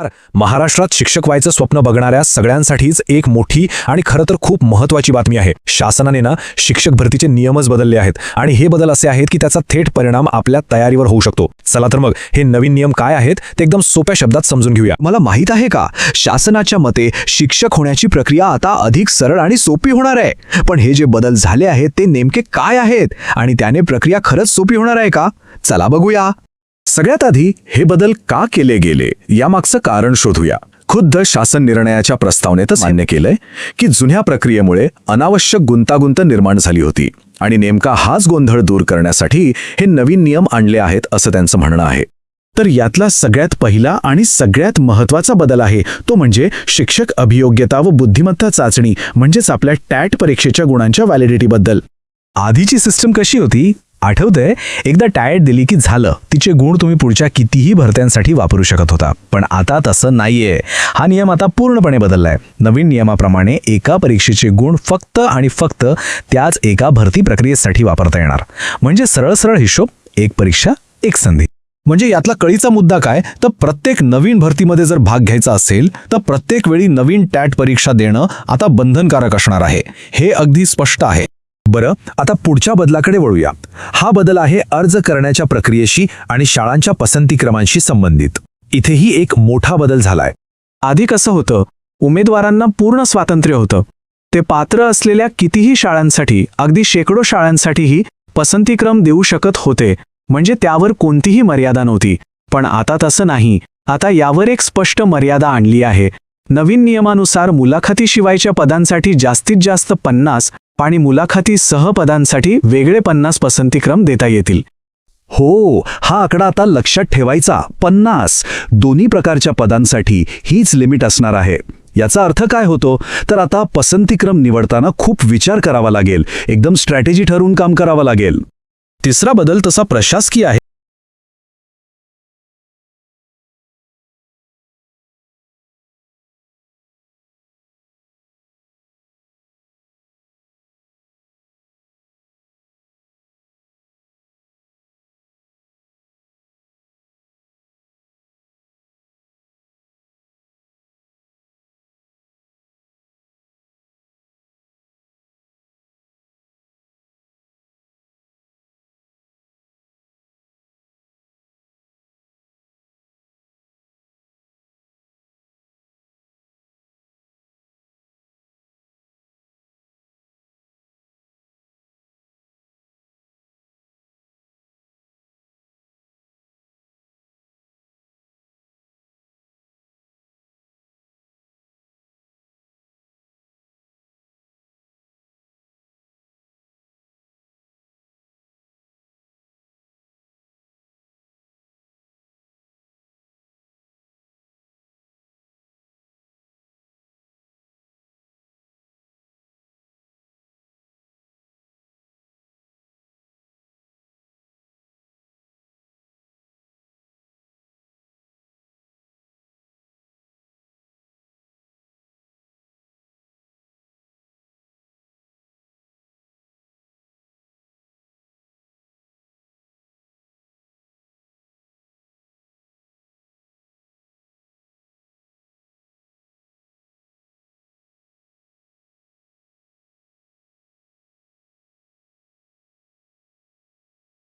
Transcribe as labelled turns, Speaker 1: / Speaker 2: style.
Speaker 1: महाराष्ट्रात शिक्षक व्हायचं स्वप्न बघणाऱ्या सगळ्यांसाठीच एक मोठी आणि खरं तर खूप महत्त्वाची बातमी आहे। शासनाने शिक्षक भरतीचे नियमच बदलले आहेत आणि हे बदल असे आहेत की त्याचा थेट परिणाम आपल्या तयारीवर होऊ शकतो। चला तर मग हे नवीन नियम काय आहेत ते एकदम सोप्या शब्दात समजून घेऊया।
Speaker 2: मला माहित आहे का, शासनाच्या मते शिक्षक होण्याची प्रक्रिया आता अधिक सरळ आणि सोपी होणार आहे। पण हे जे बदल झाले आहेत ते नेमके काय आहेत आणि त्याने प्रक्रिया खरंच सोपी होणार आहे का? चला बघूया।
Speaker 1: सगळ्यात आधी हे बदल का केले गेले यामागचं कारण शोधूया। खुद्द शासन निर्णयाच्या प्रस्तावनेतच मान्य केलंय की जुन्या प्रक्रियेमुळे अनावश्यक गुंतागुंत निर्माण झाली होती आणि नेमका हाच गोंधळ दूर करण्यासाठी हे नवीन नियम आणले आहेत असं त्यांचं म्हणणं आहे। तर यातला सगळ्यात पहिला आणि सगळ्यात महत्त्वाचा बदल आहे तो म्हणजे शिक्षक अभियोग्यता व बुद्धिमत्ता चाचणी, म्हणजेच आपल्या टॅट परीक्षेच्या गुणांच्या व्हॅलिडिटीबद्दल।
Speaker 3: आधीची सिस्टम कशी होती आठवतंय? एकदा टॅट दिली की झालं, तिचे गुण तुम्ही पुढच्या कितीही भरत्यांसाठी वापरू शकत होता। पण आता तसं नाहीये। हा नियम आता पूर्णपणे बदललाय। नवीन नियमाप्रमाणे एका परीक्षेचे गुण फक्त आणि फक्त त्याच एका भरती प्रक्रियेसाठी वापरता येणार। म्हणजे सरळ सरळ हिशोब, एक परीक्षा एक संधी।
Speaker 1: म्हणजे यातला कळीचा मुद्दा काय, तर प्रत्येक नवीन भरतीमध्ये जर भाग घ्यायचा असेल तर प्रत्येक वेळी नवीन टॅट परीक्षा देणं आता बंधनकारक असणार आहे। हे अगदी स्पष्ट आहे। बरं, आता पुढच्या बदलाकडे वळूया। हा बदल आहे अर्ज करण्याच्या प्रक्रियेशी आणि शाळांच्या पसंतीक्रमांशी संबंधित। इथेही एक मोठा बदल झालाय।
Speaker 4: आधी कसं होतं, उमेदवारांना पूर्ण स्वातंत्र्य होतं। ते पात्र असलेल्या कितीही शाळांसाठी, अगदी शेकडो शाळांसाठीही पसंतीक्रम देऊ शकत होते, म्हणजे त्यावर कोणतीही मर्यादा नव्हती। पण आता तसं नाही। आता यावर एक स्पष्ट मर्यादा आणली आहे। नवीन नियमानुसार मुलाखतीशिवायच्या पदांसाठी जास्तीत जास्त 50 आणि मुलाखतीसह पदांसाठी वेगळे 50 पसंतीक्रम देता येतील।
Speaker 2: हो, हा आकडा आता लक्षात ठेवायचा। 50 दोन्ही प्रकारच्या पदांसाठी हीच लिमिट असणार आहे। याचा अर्थ काय होतो, तर आता पसंतीक्रम निवडताना खूप विचार करावा लागेल, एकदम स्ट्रॅटेजी ठरवून काम करावं लागेल।
Speaker 1: तिसरा बदल तसा प्रशासकीय आहे।